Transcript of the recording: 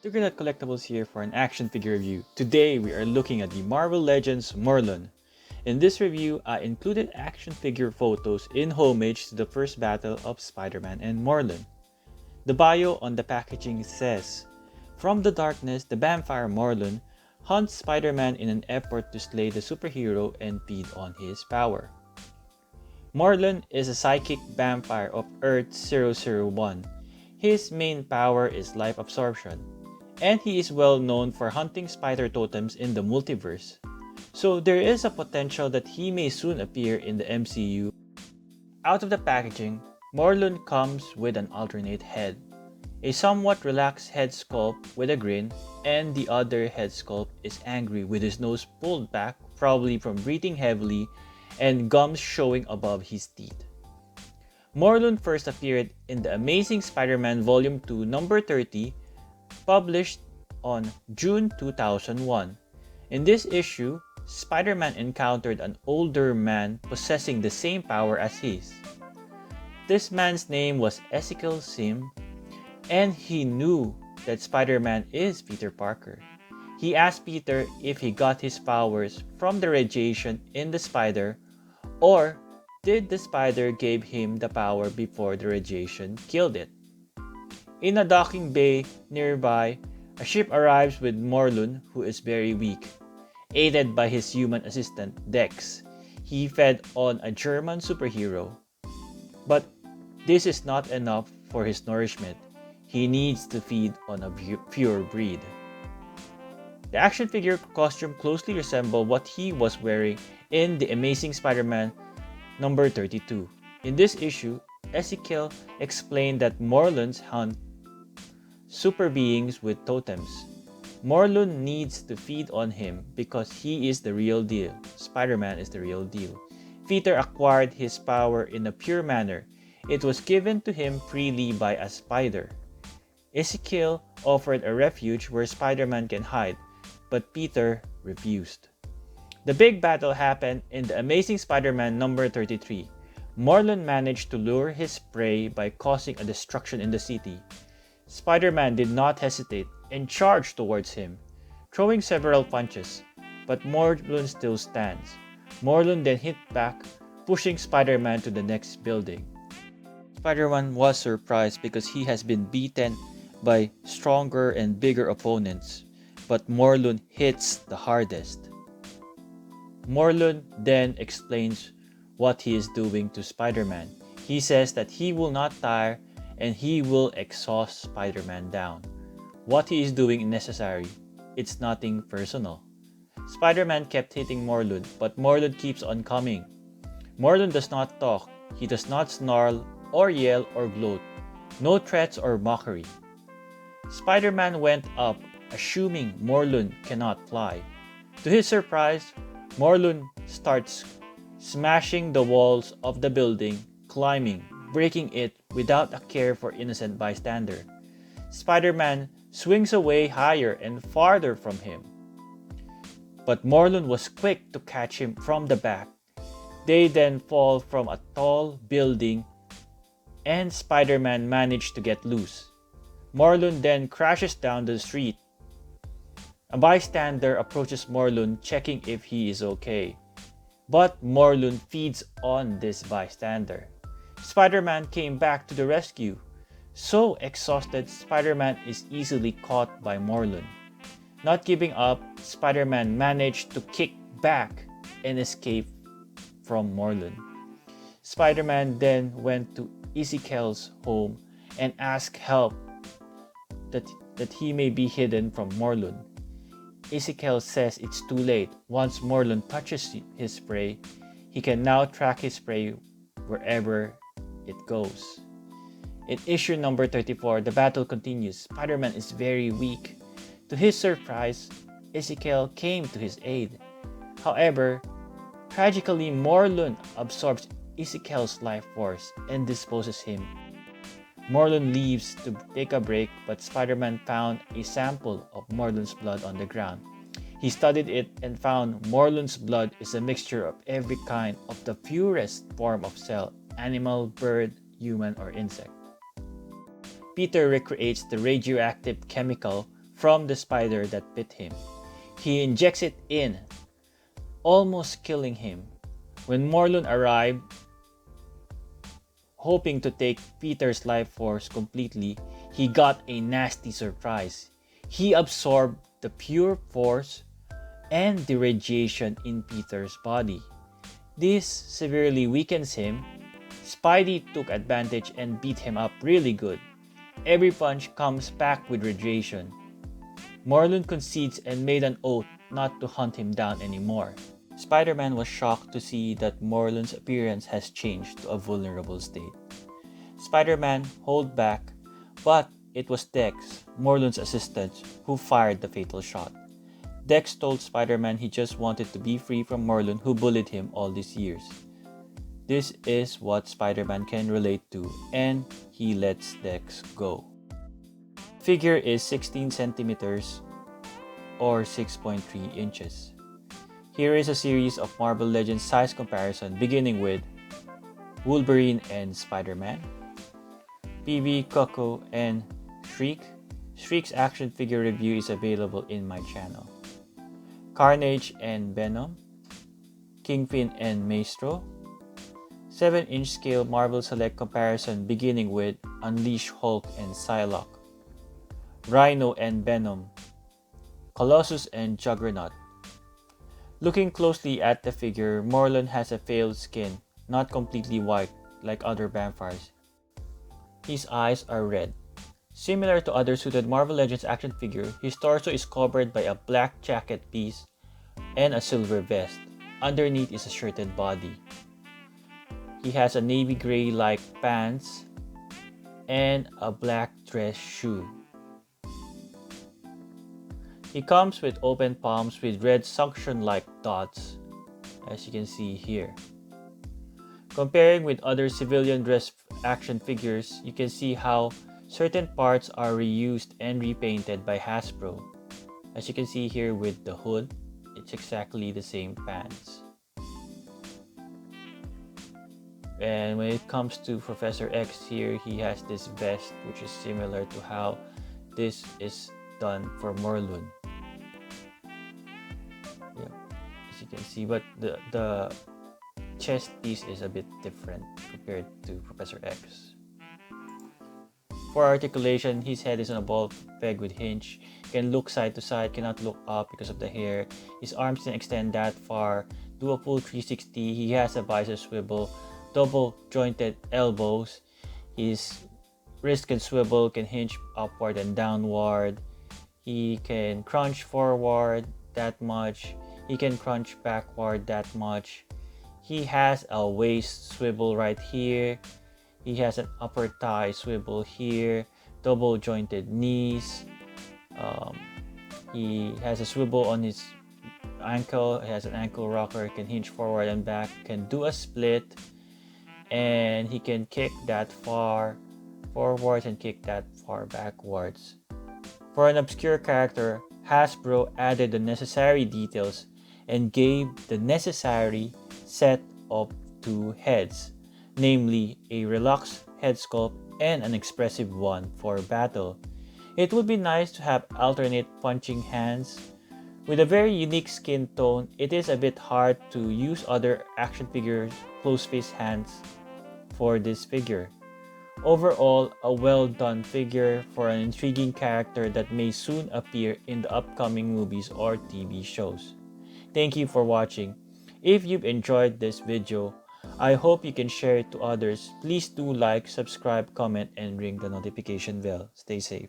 Juggernaut Collectibles here for an action figure review. Today we are looking at the Marvel Legends Morlun. In this review, I included action figure photos in homage to the first battle of Spider-Man and Morlun. The bio on the packaging says, "From the darkness, the vampire Morlun hunts Spider-Man in an effort to slay the superhero and feed on his power." Morlun is a psychic vampire of Earth 001. His main power is life absorption, and he is well known for hunting spider totems in the multiverse. So there is a potential that he may soon appear in the MCU. Out of the packaging, Morlun comes with an alternate head, a somewhat relaxed head sculpt with a grin, and the other head sculpt is angry with his nose pulled back, probably from breathing heavily, and gums showing above his teeth. Morlun first appeared in The Amazing Spider-Man Volume 2 number 30, published on June 2001. In this issue, Spider-Man encountered an older man possessing the same power as his. This man's name was EZEKIEL, and he knew that Spider-Man is Peter Parker. He asked Peter if he got his powers from the radiation in the spider, or did the spider give him the power before the radiation killed it. In a docking bay nearby, a ship arrives with Morlun, who is very weak. Aided by his human assistant, Dex, he fed on a German superhero. But this is not enough for his nourishment. He needs to feed on a pure breed. The action figure costume closely resembled what he was wearing in The Amazing Spider-Man number 32. In this issue, EZEKIEL explained that Morluns hunt super beings with totems. Morlun needs to feed on him because he is the real deal. Spider-Man is the real deal. Peter acquired his power in a pure manner. It was given to him freely by a spider. EZEKIEL offered a refuge where Spider-Man can hide, but Peter refused. The big battle happened in The Amazing Spider-Man number 33. Morlun managed to lure his prey by causing a destruction in the city. Spider-Man did not hesitate and charged towards him, throwing several punches, but Morlun still stands. Morlun then hit back, pushing Spider-Man to the next building. Spider-Man was surprised because he has been beaten by stronger and bigger opponents, but Morlun hits the hardest. Morlun then explains what he is doing to Spider-Man. He says that he will not tire and he will exhaust Spider-Man down. What he is doing is necessary. It's nothing personal. Spider-Man kept hitting Morlun, but Morlun keeps on coming. Morlun does not talk. He does not snarl or yell or gloat. No threats or mockery. Spider-Man went up, assuming Morlun cannot fly. To his surprise, Morlun starts smashing the walls of the building, climbing, breaking it without a care for innocent bystander. Spider-Man swings away higher and farther from him. But Morlun was quick to catch him from the back. They then fall from a tall building and Spider-Man managed to get loose. Morlun then crashes down the street. A bystander approaches Morlun checking if he is okay. But Morlun feeds on this bystander. Spider-Man came back to the rescue. So exhausted, Spider-Man is easily caught by Morlun. Not giving up, Spider-Man managed to kick back and escape from Morlun. Spider-Man then went to EZEKIEL's home and asked help that he may be hidden from Morlun. EZEKIEL says it's too late. Once Morlun touches his prey, he can now track his prey wherever it goes. In issue number 34, the battle continues. Spider-Man is very weak. To his surprise, EZEKIEL came to his aid. However, tragically, Morlun absorbs EZEKIEL's life force and disposes him. Morlun leaves to take a break, but Spider-Man found a sample of Morlun's blood on the ground. He studied it and found Morlun's blood is a mixture of every kind of the purest form of cell, animal, bird, human, or insect. Peter recreates the radioactive chemical from the spider that bit him. He injects it in, almost killing him. When Morlun arrived, hoping to take Peter's life force completely, he got a nasty surprise. He absorbed the pure force and the radiation in Peter's body. This severely weakens him. Spidey took advantage and beat him up really good. Every punch comes back with radiation. Morlun concedes and made an oath not to hunt him down anymore. Spider-Man was shocked to see that Morlun's appearance has changed to a vulnerable state. Spider-Man held back, but it was Dex, Morlun's assistant, who fired the fatal shot. Dex told Spider-Man he just wanted to be free from Morlun, who bullied him all these years. This is what Spider-Man can relate to, and he lets Dex go. Figure is 16 centimeters or 6.3 inches. Here is a series of Marvel Legends size comparison beginning with Wolverine and Spider-Man, PHOEBE, CUCKOO, and SHRIEK. SHRIEK's action figure review is available in my channel. Carnage and Venom, KINGPIN and MAESTRO, 7-inch scale Marvel Select comparison beginning with Unleash Hulk and PSYLOKKE, RHINO and Venom, Colossus and Juggernaut. Looking closely at the figure, Morlun has a pale skin, not completely white like other vampires. His eyes are red. Similar to other suited Marvel Legends action figure, his torso is covered by a black jacket piece and a silver vest. Underneath is a shirted body. He has a navy gray-like pants and a black dress shoe. He comes with open palms with red suction-like dots, as you can see here. Comparing with other civilian dress action figures, you can see how certain parts are reused and repainted by Hasbro. As you can see here with the hood, it's exactly the same pants. And when it comes to Professor X here, he has this vest which is similar to how this is done for Morlun. Yeah, as you can see, but the chest piece is a bit different compared to Professor X. For articulation, his head is on a ball peg with hinge. Can look side to side, cannot look up because of the hair. His arms can extend that far, do a full 360. He has a bicep swivel, double jointed elbows. His wrist can swivel, can hinge upward and downward. He can crunch forward that much. He can crunch backward that much. He has a waist swivel right here. He has an upper thigh swivel here, double jointed knees. He has a swivel on his ankle. He has an ankle rocker, can hinge forward and back, can do a split, and he can kick that far forwards and kick that far backwards. For an obscure character, Hasbro added the necessary details and gave the necessary set of two heads, namely a relaxed head sculpt and an expressive one for battle. It would be nice to have alternate punching hands. With a very unique skin tone, it is a bit hard to use other action figures' close-face hands for this figure. Overall, a well-done figure for an intriguing character that may soon appear in the upcoming movies or TV shows. Thank you for watching. If you've enjoyed this video, I hope you can share it to others. Please do like, subscribe, comment, and ring the notification bell. Stay safe.